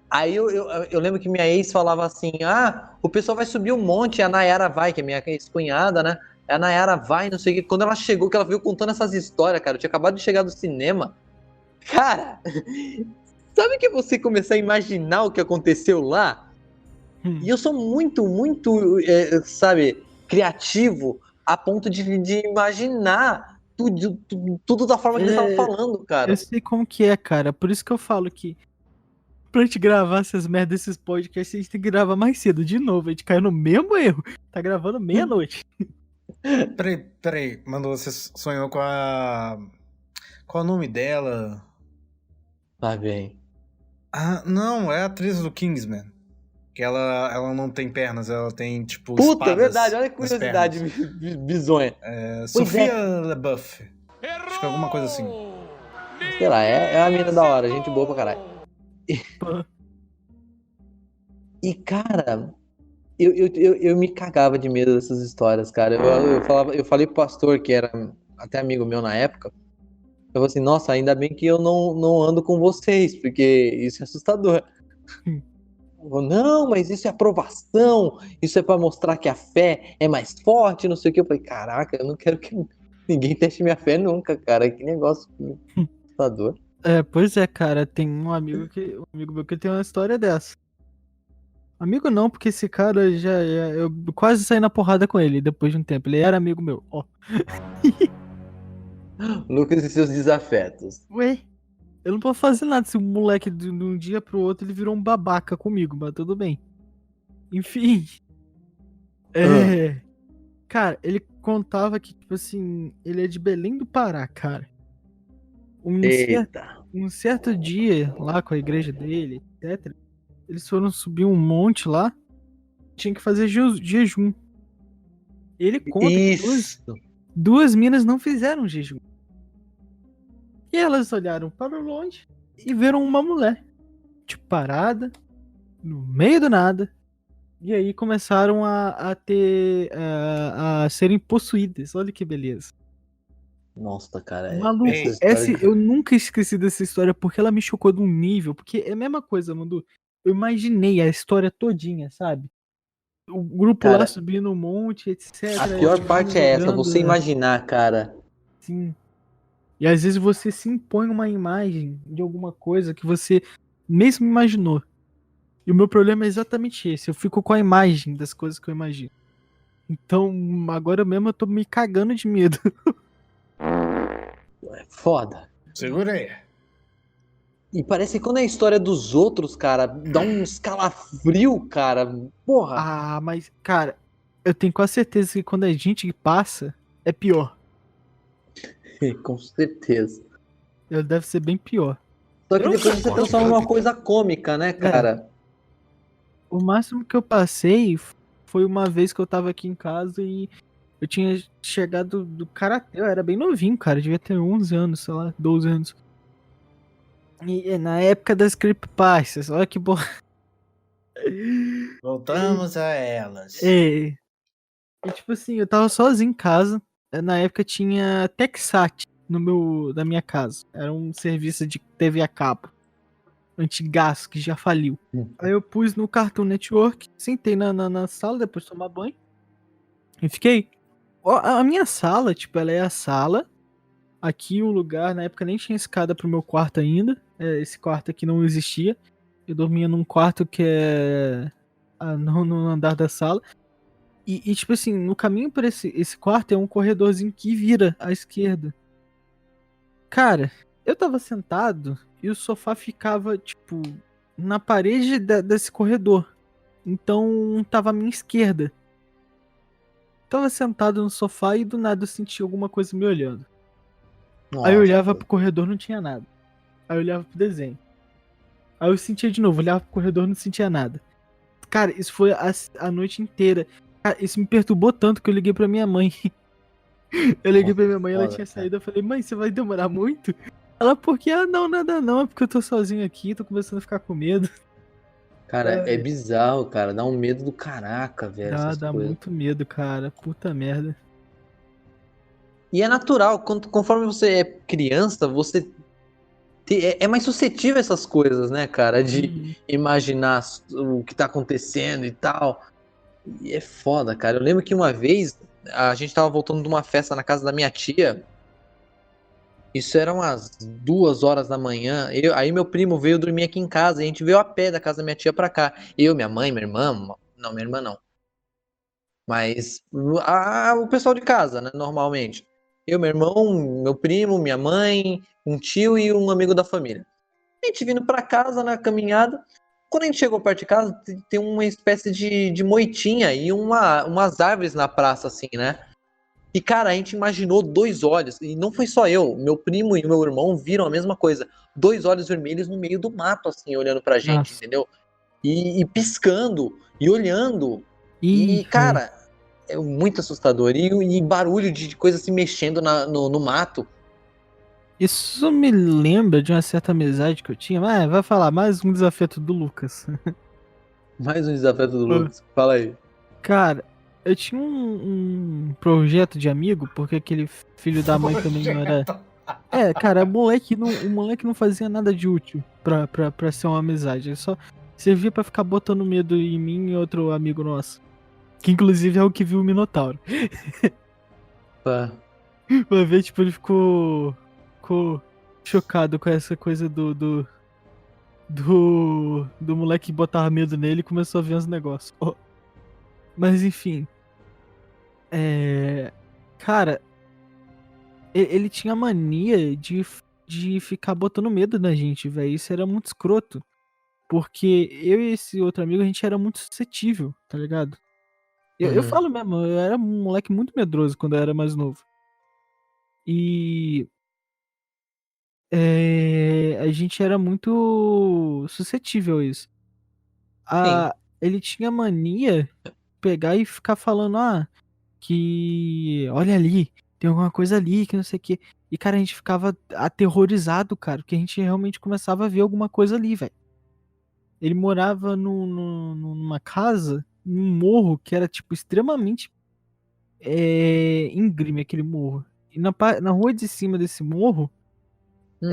Aí eu lembro que minha ex falava assim: ah, o pessoal vai subir um monte, a Nayara vai, que é minha ex-cunhada, né? A Nayara vai, não sei o que. Quando ela chegou, que ela veio contando essas histórias, cara, eu tinha acabado de chegar do cinema. Cara, sabe que você começar a imaginar o que aconteceu lá? E eu sou muito, muito, sabe, criativo a ponto de imaginar tudo da forma que eles estavam É, falando, cara. Eu sei como que é, cara. Por isso que eu falo que pra gente gravar essas merdas, esses podcasts, a gente tem que gravar mais cedo. De novo, a gente caiu no mesmo erro. Tá gravando meia-noite. Peraí, mano, você sonhou com a. Qual é o nome dela? Tá bem. Ah, não, é a atriz do Kingsman. Que ela não tem pernas, ela tem, tipo, Puta, é espadas verdade, olha que nas curiosidade pernas. bizonha. Pois Sofia é. LaBeouf. Acho que é alguma coisa assim. Sei lá, é uma mina da hora, gente boa pra caralho. Pô, E, cara, eu me cagava de medo dessas histórias, cara. Eu falei pro pastor, que era até amigo meu na época, eu falei assim, nossa, ainda bem que eu não ando com vocês, porque isso é assustador. Hum. Eu falei, não, mas isso é aprovação, isso é pra mostrar que a fé é mais forte, não sei o que. Eu falei, caraca, eu não quero que ninguém teste minha fé nunca, cara. Que negócio assustador. pois é, cara. Tem um amigo meu que tem uma história dessa. Amigo não, porque esse cara eu quase saí na porrada com ele depois de um tempo. Ele era amigo meu. Ó. Lucas e seus desafetos. Ué, eu não posso fazer nada se o moleque de um dia pro outro ele virou um babaca comigo, mas tudo bem. Enfim. Ah. É. Cara, ele contava que, tipo assim, ele é de Belém do Pará, cara. Um certo, Eita. um certo dia, lá com a igreja dele, etc., eles foram subir um monte lá, tinha que fazer jejum. Ele conta que Isso. duas minas não fizeram jejum. E elas olharam para longe e viram uma mulher, tipo, parada, no meio do nada. E aí começaram a serem possuídas. Olha que beleza. Nossa, cara, essa Maluco, história de... eu nunca esqueci dessa história porque ela me chocou de um nível. Porque é a mesma coisa, Mandu. Eu imaginei a história todinha, sabe? O grupo lá Cara, subindo um monte, etc. a As pior parte meninas é essa, olhando, você imaginar, cara. assim. E às vezes você se impõe uma imagem de alguma coisa que você mesmo imaginou. E o meu problema é exatamente esse. Eu fico com a imagem das coisas que eu imagino. Então, agora mesmo eu tô me cagando de medo. É foda. Segura aí. E parece que quando é a história dos outros, cara, dá um escalafrio, cara. Porra. Ah, mas, cara, eu tenho quase certeza que quando a gente passa, é pior. Com certeza. Deve ser bem pior. Só que Eu depois você concordo. transforma numa coisa cômica, né, cara? O máximo que eu passei foi uma vez que eu tava aqui em casa e eu tinha chegado do karatê. Eu era bem novinho, cara. Devia ter 11 anos, sei lá, 12 anos. E na época das creepypastas, olha que boa. Voltamos a elas. É. E tipo assim, eu tava sozinho em casa. Na época tinha Texat na minha casa. Era um serviço de TV a cabo. Antigaço, que já faliu. Aí eu pus no Cartoon Network, sentei na sala depois de tomar banho. E fiquei. A minha sala, tipo, ela é a sala. Aqui o lugar, na época nem tinha escada pro meu quarto ainda. Esse quarto aqui não existia. Eu dormia num quarto que é no andar da sala. E, tipo assim, no caminho para esse quarto é um corredorzinho que vira à esquerda. Cara, eu tava sentado e o sofá ficava, tipo, na parede desse corredor. Então tava à minha esquerda. Tava sentado no sofá e do nada eu senti alguma coisa me olhando. Aí eu Nossa. olhava pro corredor, não tinha nada. Aí eu olhava pro desenho. Aí eu sentia de novo, olhava pro corredor, não sentia nada. Cara, isso foi a noite inteira. Cara, isso me perturbou tanto que eu liguei pra minha mãe. Eu liguei pra minha mãe, ela Foda, tinha cara. saído. Eu falei, mãe, você vai demorar muito? Ela, por quê? Ah, não, nada não. É porque eu tô sozinho aqui, tô começando a ficar com medo. Cara, é bizarro, cara. Dá um medo do caraca, velho, essas Dá coisas. muito medo, cara. Puta merda. E é natural, conforme você é criança, você é mais suscetível a essas coisas, né, cara? De imaginar o que tá acontecendo e tal. E é foda, cara. Eu lembro que uma vez a gente tava voltando de uma festa na casa da minha tia. Isso eram umas 2 horas da manhã. Aí meu primo veio dormir aqui em casa. E a gente veio a pé da casa da minha tia pra cá. Eu, minha mãe, minha irmã. Não, minha irmã não. Mas o pessoal de casa, né? Normalmente. Eu, meu irmão, meu primo, minha mãe, um tio e um amigo da família. A gente vindo pra casa na caminhada. Quando a gente chegou perto de casa, tem uma espécie de moitinha e umas árvores na praça, assim, né? E, cara, a gente imaginou 2 olhos, e não foi só eu, meu primo e o meu irmão viram a mesma coisa. 2 olhos vermelhos no meio do mato, assim, olhando pra gente, Nossa. entendeu? E piscando, e olhando. Ih, E, velho. cara, é muito assustador. E barulho de coisa se mexendo no mato. Isso me lembra de uma certa amizade que eu tinha. Mas vai falar, mais um desafeto do Lucas. Mais um desafio do Ah. Lucas. Fala aí. Cara, eu tinha um projeto de amigo, porque aquele filho da mãe também não era. É, cara, o moleque não fazia nada de útil pra ser uma amizade. Ele só servia pra ficar botando medo em mim e outro amigo nosso. Que inclusive é o que viu o Minotauro. Pá. Uma vez, tipo, ele ficou chocado com essa coisa do moleque que botava medo nele e começou a ver uns negócios. Oh. Mas enfim. Cara, ele tinha mania de ficar botando medo na gente, velho. Isso era muito escroto. Porque eu e esse outro amigo, a gente era muito suscetível, tá ligado? Eu Uhum. falo mesmo, eu era um moleque muito medroso quando eu era mais novo. E a gente era muito suscetível a isso. Sim. Ele tinha mania de pegar e ficar falando, que olha ali, tem alguma coisa ali, que não sei o quê. E, cara, a gente ficava aterrorizado, cara, porque a gente realmente começava a ver alguma coisa ali, velho. Ele morava numa casa, num morro que era, tipo, extremamente íngreme, aquele morro. E na rua de cima desse morro, Hum.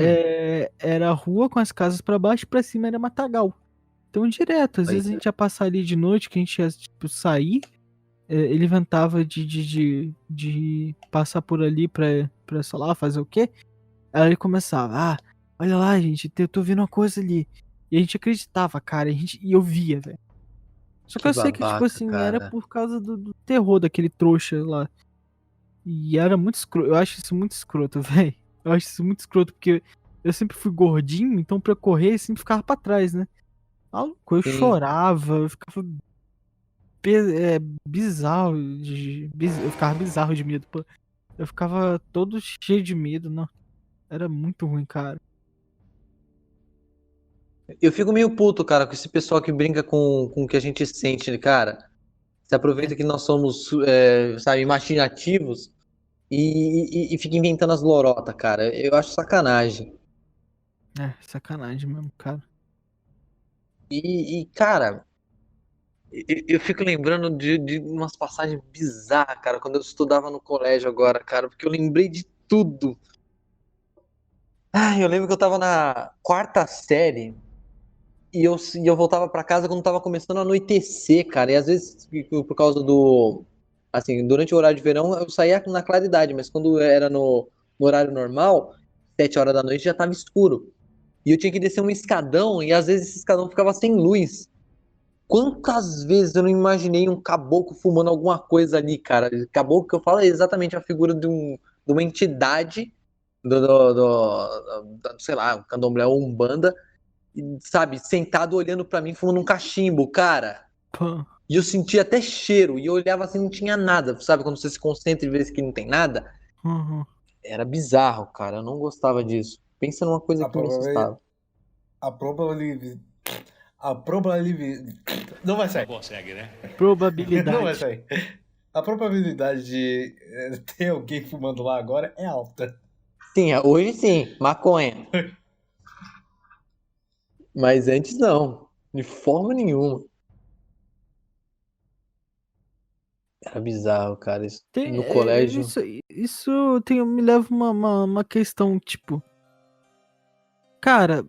era a rua com as casas pra baixo e pra cima era matagal. Então, direto, às Aí. vezes a gente ia passar ali de noite, que a gente ia, tipo, sair. Ele inventava de passar por ali pra, sei lá, fazer o quê? Aí ele começava, olha lá, gente, eu tô vendo uma coisa ali. E a gente acreditava, cara, e eu via, velho. Só que Que eu sei que, tipo babaca, assim, era cara. por causa do terror daquele trouxa lá. E era muito escroto, eu acho isso muito escroto, velho. Eu acho isso muito escroto, porque eu sempre fui gordinho, então pra eu correr, eu sempre ficava pra trás, né? Maluco, eu Sim. chorava, eu ficava bizarro eu ficava bizarro de medo, pô. Eu ficava todo cheio de medo, não. Era muito ruim, cara. Eu fico meio puto, cara, com esse pessoal que brinca com o que a gente sente, né, cara. Se É, aproveita que nós somos, sabe, imaginativos e fica inventando as lorotas, cara. Eu acho sacanagem. sacanagem mesmo, cara. Cara, eu fico lembrando de umas passagens bizarras, cara, quando eu estudava no colégio agora, cara, porque eu lembrei de tudo. Eu lembro que eu tava na quarta série e eu voltava pra casa quando tava começando a anoitecer, cara. E às vezes, por causa do. Assim, durante o horário de verão eu saía na claridade, mas quando era no horário normal, 7 horas da noite já tava escuro. E eu tinha que descer um escadão e às vezes esse escadão ficava sem luz. Quantas vezes eu não imaginei um caboclo fumando alguma coisa ali, cara? Caboclo que eu falo é exatamente a figura de uma entidade sei lá, um candomblé ou umbanda, e, sabe, sentado olhando pra mim fumando um cachimbo, cara. Pô, E eu sentia até cheiro, e eu olhava assim, não tinha nada, sabe? Quando você se concentra e vê que não tem nada, uhum. era bizarro, cara. Eu não gostava disso. Pensa numa coisa A que me probabilidade. assustava. A probabilidade. A probabilidade. Não vai sair. Consegue, né? Não vai Probabilidade. sair. A probabilidade de ter alguém fumando lá agora é alta. Sim, hoje sim, maconha. Mas antes não, de forma nenhuma. Era bizarro, cara. Isso. Tem, No colégio. isso me leva uma questão, tipo, cara,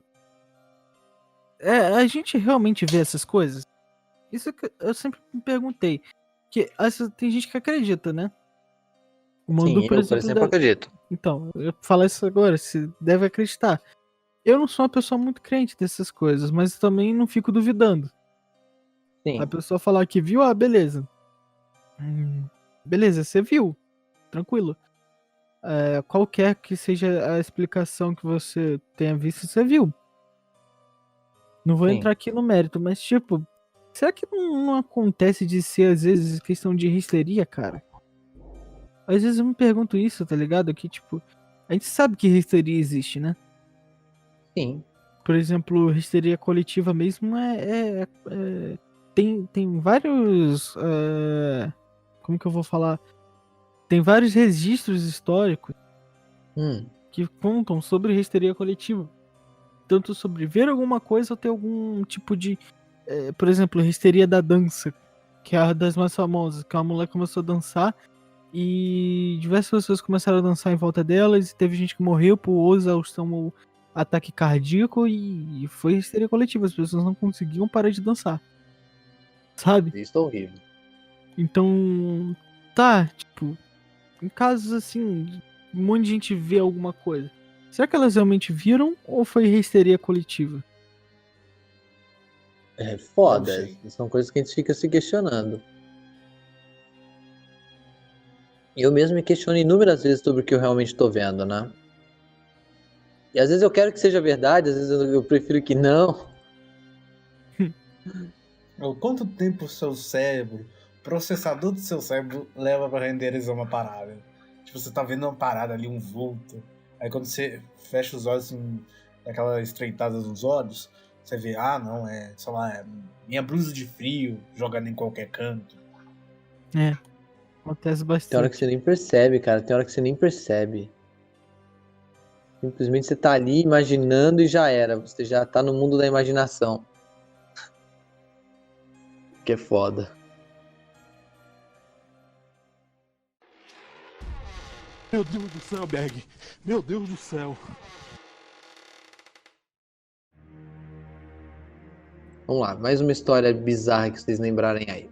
a gente realmente vê essas coisas? Isso que eu sempre me perguntei. Tem gente que acredita, né? O Mandu, Sim, por eu, por exemplo, exemplo, acredito. então, eu ia falar isso agora, você deve acreditar. Eu não sou uma pessoa muito crente dessas coisas, mas também não fico duvidando. A Sim. pessoa falar que viu, beleza. Beleza, você viu. Tranquilo. qualquer que seja a explicação que você tenha visto, você viu. Não vou Sim. entrar aqui no mérito, mas tipo, será que não acontece de ser às vezes questão de histeria, cara? Às vezes eu me pergunto isso, tá ligado? Que tipo, a gente sabe que histeria existe, né? Sim. Por exemplo, histeria coletiva mesmo tem vários. Como que eu vou falar? Tem vários registros históricos Hum. que contam sobre histeria coletiva. Tanto sobre ver alguma coisa ou ter algum tipo de. Por exemplo, histeria da dança, que é a das mais famosas, que uma mulher começou a dançar e diversas pessoas começaram a dançar em volta delas e teve gente que morreu por exaustão ou ataque cardíaco e foi histeria coletiva. As pessoas não conseguiam parar de dançar, sabe? Isso é horrível. Então, tá, tipo, em casos assim, um monte de gente vê alguma coisa. Será que elas realmente viram ou foi histeria coletiva? É foda. Não sei. São coisas que a gente fica se questionando. Eu mesmo me questiono inúmeras vezes sobre o que eu realmente tô vendo, né? E às vezes eu quero que seja verdade, às vezes eu prefiro que não. Quanto tempo o seu cérebro, o processador do seu cérebro, leva pra renderizar uma parada? Tipo, você tá vendo uma parada ali, um vulto. Aí quando você fecha os olhos, assim, aquela estreitada nos olhos, você vê, não, sei lá, é minha blusa de frio jogada em qualquer canto. Acontece Tem hora que bastante. você nem percebe, cara. Tem hora que você nem percebe. Simplesmente você tá ali imaginando e já era. Você já tá no mundo da imaginação. Que é foda. Meu Deus do céu, Berg. Meu Deus do céu. Vamos lá, mais uma história bizarra que vocês lembrarem aí.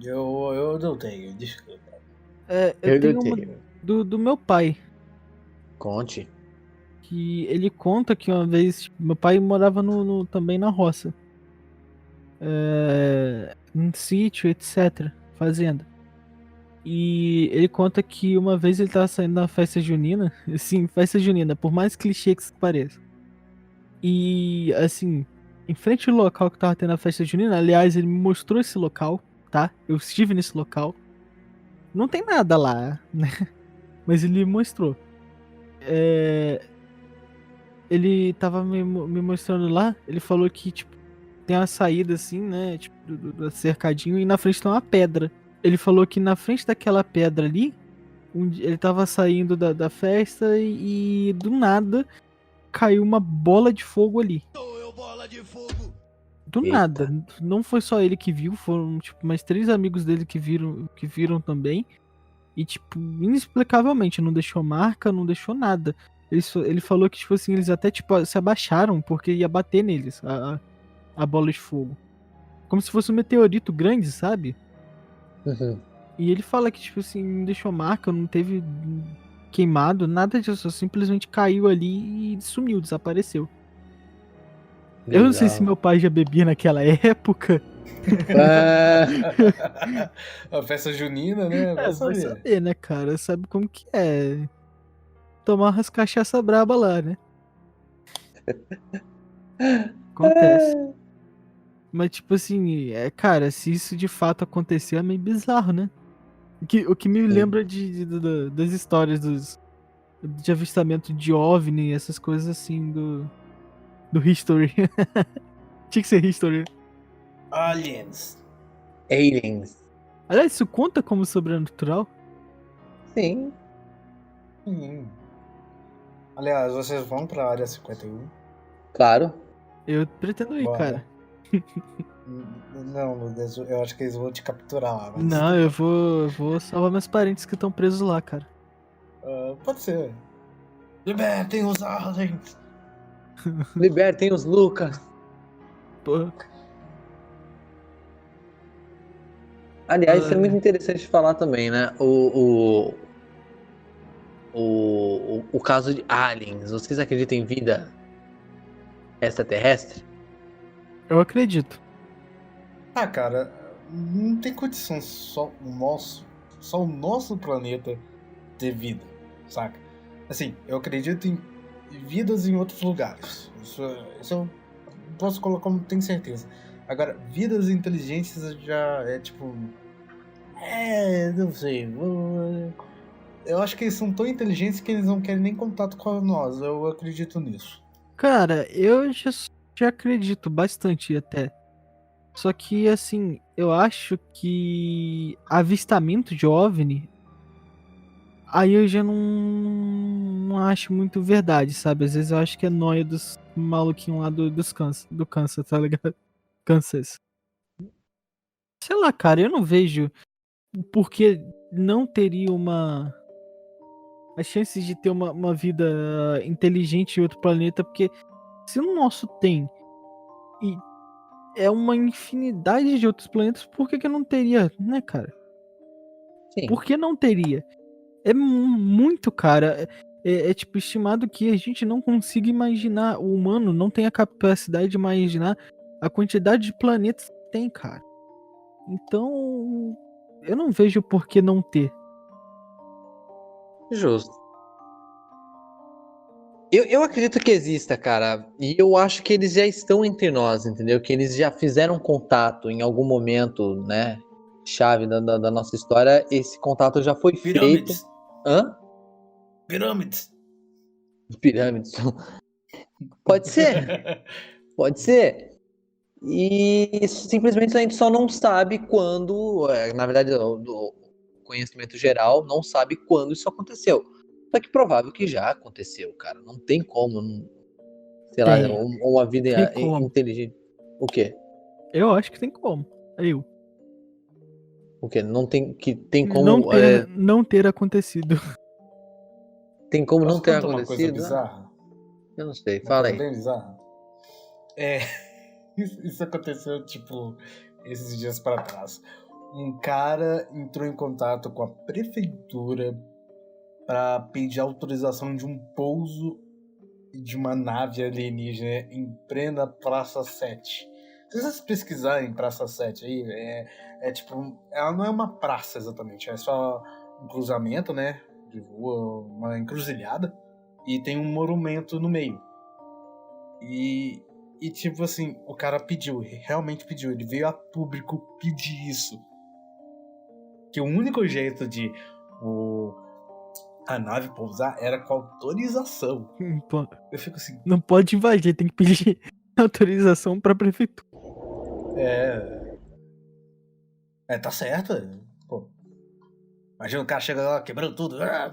Eu não tenho, desculpa. Eu tenho uma do meu pai, Conte. que ele conta que uma vez, tipo, meu pai morava também na roça. Num sítio, etc. Fazenda. E ele conta que uma vez ele tava saindo na festa junina. Sim, festa junina, por mais clichê que isso pareça. E, assim, em frente ao local que tava tendo a festa junina, aliás, ele me mostrou esse local, tá? Eu estive nesse local. Não tem nada lá, né? Mas ele me mostrou. Ele tava me mostrando lá, ele falou que, tipo, tem uma saída assim, né? Tipo, do cercadinho, e na frente tem uma pedra. Ele falou que na frente daquela pedra ali, ele tava saindo da festa e do nada caiu uma bola de fogo ali. Do Eita. nada. Não foi só ele que viu, foram tipo mais 3 amigos dele que viram também. E tipo, inexplicavelmente, não deixou marca, não deixou nada. Ele falou que tipo assim, eles até tipo se abaixaram porque ia bater neles a bola de fogo. Como se fosse um meteorito grande, sabe? Uhum. E ele fala que, tipo assim, não deixou marca, não teve queimado, nada disso, só simplesmente caiu ali e sumiu, desapareceu. Eu não sei se meu pai já bebia naquela época. A festa junina, né? Vai Vai saber. saber, né, cara? Sabe como que é. Tomar umas cachaça braba lá, né? Acontece. Mas, tipo assim, cara, se isso de fato acontecer, é meio bizarro, né? O que me lembra das histórias de avistamento de OVNI, essas coisas assim do History. Tinha que ser History. Aliens. Aliens. Aliás, isso conta como sobrenatural? Sim. Aliás, vocês vão pra área 51? Claro. Eu pretendo ir, Bora. cara. Não, Lucas, eu acho que eles vão te capturar lá. Mas... Não, eu vou salvar meus parentes que estão presos lá, cara. Pode ser. Libertem os aliens! Libertem os Lucas. Porra. Aliás, isso é muito interessante de falar também, né? O caso de aliens. Vocês acreditam em vida extraterrestre? Eu acredito. Cara, não tem condição só o nosso planeta ter vida, saca? Assim, eu acredito em vidas em outros lugares. Isso eu posso colocar como tenho certeza. Agora, vidas inteligentes já é tipo... não sei. Eu acho que eles são tão inteligentes que eles não querem nem contato com nós. Eu acredito nisso. Cara, eu já acredito bastante até. Só que, assim, eu acho que avistamento de OVNI, aí eu já não acho muito verdade, sabe? Às vezes eu acho que é nóia dos maluquinhos lá do câncer, tá ligado? Câncer. Sei lá, cara, eu não vejo porque não teria as chances de ter uma vida inteligente em outro planeta, porque se o nosso tem e é uma infinidade de outros planetas, por que não teria, né, cara? Sim. Por que não teria? É muito, cara. É tipo estimado que a gente não consiga imaginar, o humano não tem a capacidade de imaginar a quantidade de planetas que tem, cara. Então, eu não vejo por que não ter. Justo. Eu acredito que exista, cara. E eu acho que eles já estão entre nós, entendeu? Que eles já fizeram contato em algum momento, né? Chave da nossa história. Esse contato já foi feito. Hã? Pirâmides. Pirâmides. Pode ser. Pode ser. E simplesmente a gente só não sabe quando. Na verdade, do conhecimento geral não sabe quando isso aconteceu. Só que provável que já aconteceu, cara. Não tem como, sei lá, Tem. uma vida Tem como. inteligente. O quê? Eu acho que tem como. Eu. O quê? Não tem como. Não ter acontecido. Tem como não Posso ter contar uma coisa acontecido? bizarra? Eu não sei. Uma Fala coisa aí. bem bizarra? Isso aconteceu, tipo, esses dias pra trás. Um cara entrou em contato com a prefeitura pra pedir autorização de um pouso de uma nave alienígena em plena Praça 7. Se vocês pesquisarem Praça 7 aí, tipo, ela não é uma praça exatamente, é só um cruzamento, né, de rua, uma encruzilhada, e tem um monumento no meio. E tipo assim, o cara pediu, realmente pediu, ele veio a público pedir isso. Que o único jeito de a nave pousar era com autorização. Eu fico assim, Não pode invadir, tem que pedir autorização pra prefeitura. tá certo. Pô. Imagina o cara chega lá quebrando tudo. É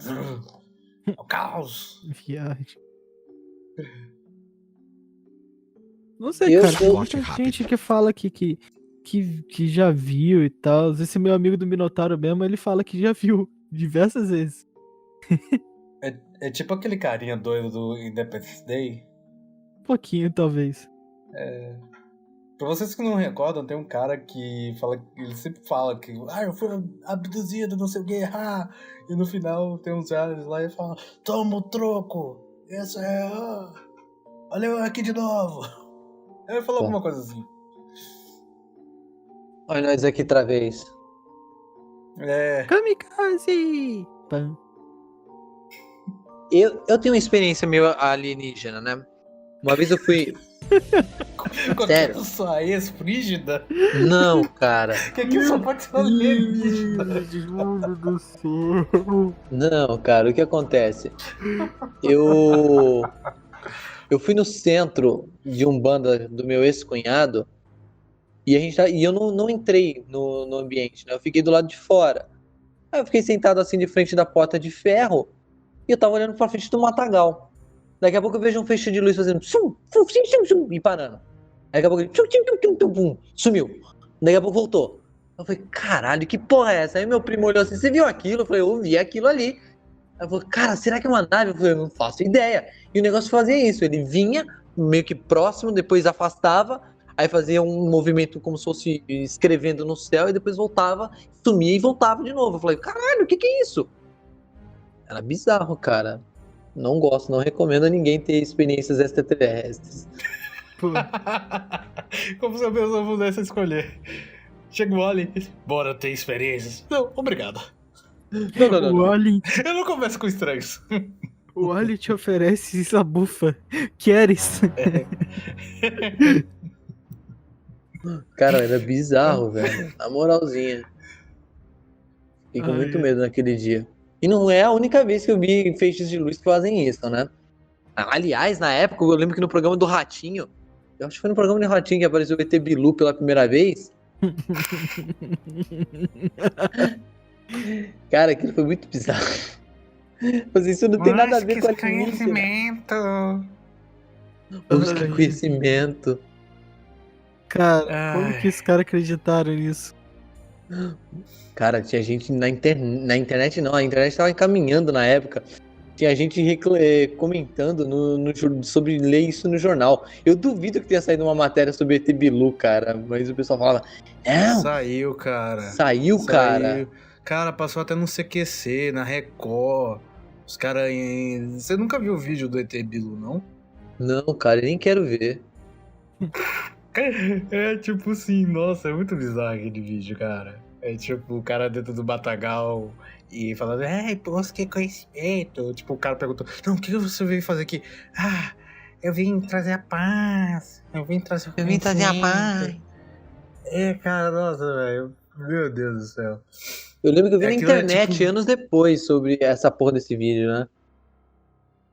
o caos. Viagem. Não sei, cara. Tem muita gente que fala que já viu e tal. Esse meu amigo do Minotauro mesmo, ele fala que já viu diversas vezes. É tipo aquele carinha doido do Independence Day. Um pouquinho, talvez. Pra vocês que não recordam, tem um cara que fala, ele sempre fala que eu fui abduzido, não sei o que, e no final tem uns caras lá e fala, toma o troco, essa olha eu aqui de novo. Ele falou alguma coisa assim. Olha nós aqui outra vez. Kamikaze! Pam. Eu tenho uma experiência meio alienígena, né? Uma vez eu fui. Sério? Sua ex-frígida? Não, cara. Que aqui só pode ser alienígena. Deus do céu. Não, cara, o que acontece? Eu fui no centro de Umbanda do meu ex-cunhado e eu não entrei no ambiente, né? Eu fiquei do lado de fora. Aí eu fiquei sentado assim de frente da porta de ferro e eu tava olhando pra frente do matagal. Daqui a pouco eu vejo um feixe de luz fazendo sum, sum, sum, sum, sum, e parando. Daqui a pouco ele sumiu. Daqui a pouco voltou. Eu falei, caralho, que porra é essa? Aí meu primo olhou assim, você viu aquilo? Eu falei, eu vi aquilo ali. Aí eu falei, cara, será que é uma nave? Eu falei, eu não faço ideia. E o negócio fazia isso, ele vinha meio que próximo, depois afastava, aí fazia um movimento como se fosse escrevendo no céu, e depois voltava, sumia e voltava de novo. Eu falei, caralho, o que é isso? Era bizarro, cara. Não gosto, não recomendo a ninguém ter experiências extraterrestres. Como se a pessoa pudesse escolher. Chega o Wally, bora ter experiências. Não, obrigado. Não. O Oli, Eu não converso com estranhos. o Oli te oferece essa bufa. Queres? Cara, era bizarro, velho. Na moralzinha. Fiquei com muito Ai, medo naquele dia. E não é a única vez que eu vi feixes de luz que fazem isso, né? Aliás, na época, eu lembro que no programa do Ratinho, eu acho que foi no programa do Ratinho que apareceu o ET Bilu pela primeira vez. Cara, aquilo foi muito bizarro. Mas isso não tem nada a ver com alienígena. Busca Ai. conhecimento. Cara, como que esses caras acreditaram nisso? Cara, tinha gente na internet não, a internet tava encaminhando na época. Tinha gente comentando sobre ler isso no jornal. Eu duvido que tenha saído uma matéria sobre ET Bilu, cara. Mas o pessoal falava, não, Saiu, cara. saiu, cara. Cara, passou até no CQC, na Record. Os caras. Você nunca viu o vídeo do ET Bilu, não? Não, cara, eu nem quero ver. É tipo assim, nossa, é muito bizarro aquele vídeo, cara. É tipo o cara dentro do Batagal e falando, busque conhecimento. Tipo, o cara perguntou, não, o que você veio fazer aqui? Ah, eu vim trazer a paz. Eu vim trazer a paz. É, cara, nossa, velho. Meu Deus do céu. Eu lembro que eu vi na Aquilo é internet tipo- anos depois sobre essa porra desse vídeo, né?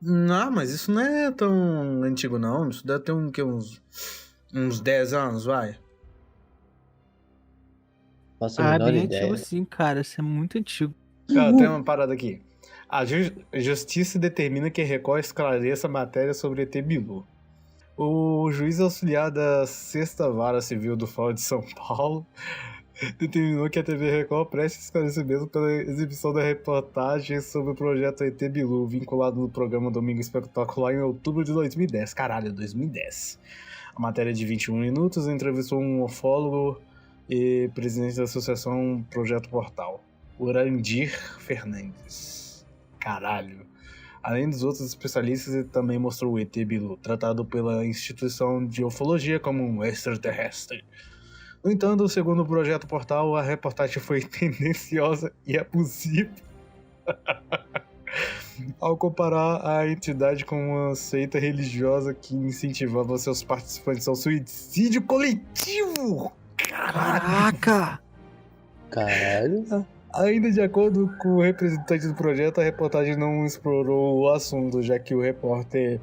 Não, mas isso não é tão antigo, não. Isso deve ter uns 10 anos, vai. Nossa, a menor Bem ideia. antigo sim, cara. Isso é muito antigo. Cara, tem uma parada aqui. A justiça determina que a Record esclareça a matéria sobre ET Bilu. O juiz auxiliar da Sexta Vara Civil do Fórum de São Paulo determinou que a TV Record preste esclarecimento pela exibição da reportagem sobre o projeto ET Bilu, vinculado no programa Domingo Espetacular em outubro de 2010. Caralho, 2010. A matéria de 21 minutos entrevistou um ufólogo e presidente da associação Projeto Portal, Urandir Fernandes. Caralho. Além dos outros especialistas, ele também mostrou o ET Bilu, tratado pela instituição de ufologia como um extraterrestre. No entanto, segundo o Projeto Portal, a reportagem foi tendenciosa e abusiva ao comparar a entidade com uma seita religiosa que incentivava seus participantes ao suicídio coletivo. Caraca! Caralho. Ainda de acordo com o representante do projeto, a reportagem não explorou o assunto, já que o repórter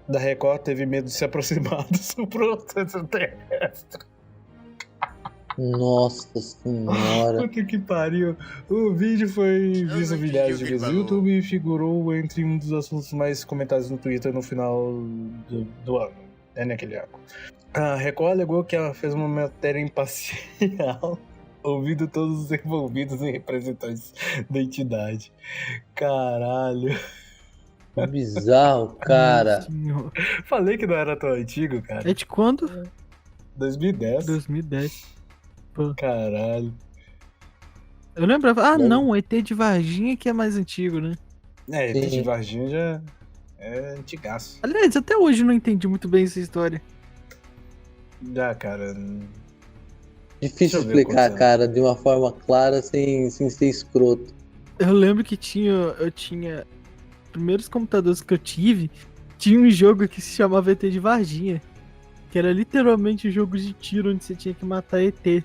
da Record teve medo de se aproximar do processo terrestre. Nossa senhora. Puta que pariu. O vídeo foi visto milhares de vezes no YouTube e figurou entre um dos assuntos mais comentados no Twitter no final do ano, naquele ano. A Record alegou que ela fez uma matéria imparcial, ouvindo todos os envolvidos e representantes da entidade. Caralho. Que bizarro, cara. Senhor. Falei que não era tão antigo, cara. É de quando? 2010. 2010. Pô. Caralho. Eu lembrava. Ah, Deve- não, o ET de Varginha que é mais antigo, né? É, Sim. ET de Varginha já é antigaço. Aliás, até hoje eu não entendi muito bem essa história. Já, cara. Difícil Deixa eu ver explicar, quantos cara, de uma forma clara, sem ser escroto. Eu lembro que eu tinha. Os primeiros computadores que eu tive, tinha um jogo que se chamava ET de Varginha. Que era literalmente um jogo de tiro onde você tinha que matar ET.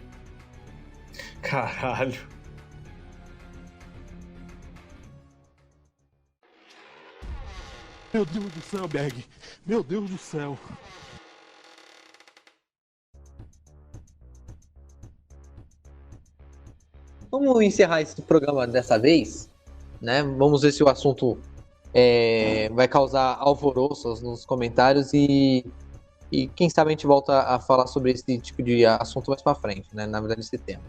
Caralho. Meu Deus do céu, Berg. Meu Deus do céu. Vamos encerrar esse programa dessa vez, né? Vamos ver se o assunto vai causar alvoroços nos comentários e quem sabe a gente volta a falar sobre esse tipo de assunto mais pra frente, né? Na verdade, esse tema.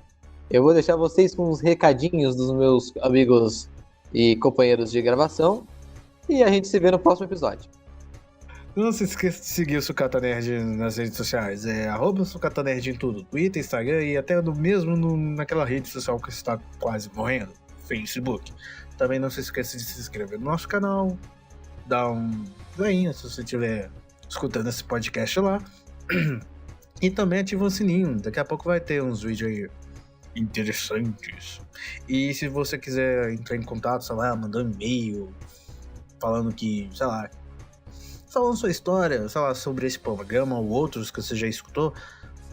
Eu vou deixar vocês com os recadinhos dos meus amigos e companheiros de gravação e a gente se vê no próximo episódio. Não se esqueça de seguir o Sucata Nerd nas redes sociais. É @Sucata Nerd em tudo. Twitter, Instagram e até naquela rede social que está quase morrendo. Facebook. Também não se esqueça de se inscrever no nosso canal. Dá um joinha se você estiver escutando esse podcast lá. E também ativa o sininho. Daqui a pouco vai ter uns vídeos aí Interessante isso. E se você quiser entrar em contato, sei lá, mandando e-mail, falando que, sei lá, falando sua história, sei lá, sobre esse programa ou outros que você já escutou,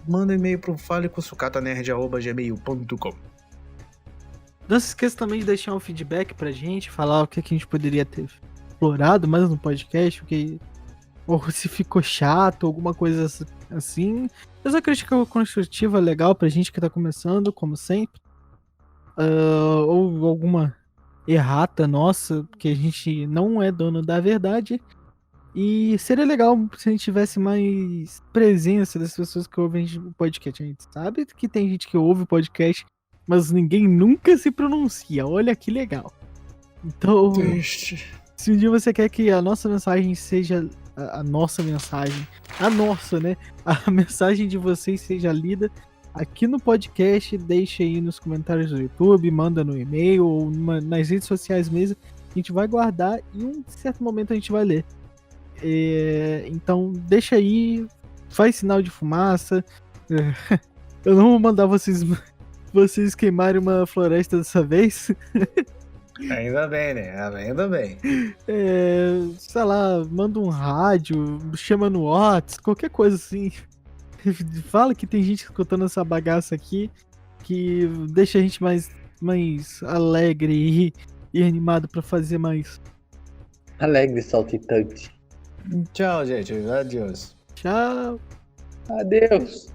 manda um e-mail pro faleconsucatanerd@gmail.com. Não se esqueça também de deixar um feedback pra gente, falar o que a gente poderia ter explorado mais no podcast, ou se ficou chato, alguma coisa assim. Essa crítica construtiva legal pra gente que tá começando, como sempre. Ou alguma errata nossa, porque a gente não é dono da verdade. E seria legal se a gente tivesse mais presença das pessoas que ouvem o podcast. A gente sabe que tem gente que ouve o podcast, mas ninguém nunca se pronuncia. Olha que legal. Então, Triste. se um dia você quer que a nossa mensagem seja a nossa mensagem, a nossa, né? A mensagem de vocês seja lida aqui no podcast, deixa aí nos comentários do YouTube, manda no e-mail ou nas redes sociais mesmo. A gente vai guardar e em um certo momento a gente vai ler. Então deixa aí, faz sinal de fumaça. Eu não vou mandar vocês queimarem uma floresta dessa vez. Ainda bem, né? Ainda bem. Sei lá, manda um rádio, chama no WhatsApp, qualquer coisa assim. Fala que tem gente escutando essa bagaça aqui, que deixa a gente mais alegre e animado pra fazer mais. Alegre, saltitante. Tchau, gente. Adeus. Tchau! Adeus.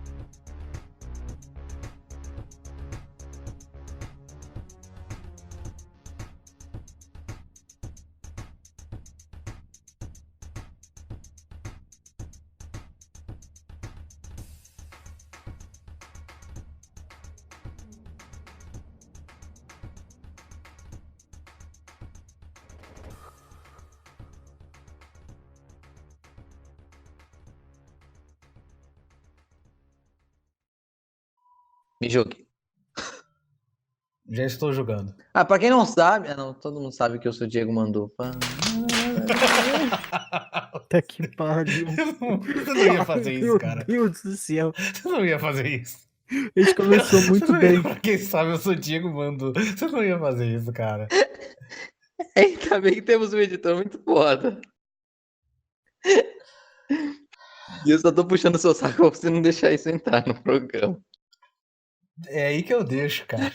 Me joguei. Já estou jogando. Pra quem não sabe... não, todo mundo sabe que eu sou o Diego Manduca. Até que pariu. Você não ia fazer isso, cara. Meu Deus do céu. Você não ia fazer isso. A gente começou muito bem. Pra quem sabe, eu sou Diego Mandu. Você não ia fazer isso, cara. Ainda bem que temos um editor muito foda. E eu só tô puxando seu saco pra você não deixar isso entrar no programa. É aí que eu deixo, cara.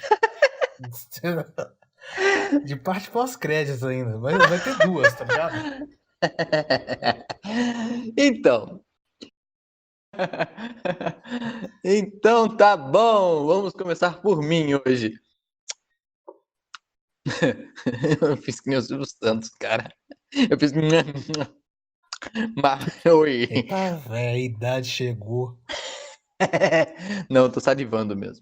De parte pós-créditos ainda. Vai ter duas, tá ligado? Então. Então tá bom. Vamos começar por mim hoje. Eu fiz que nem o Silvio Santos, cara. Eu fiz. Oi. Eita, velho, a idade chegou. Não, eu tô salivando mesmo.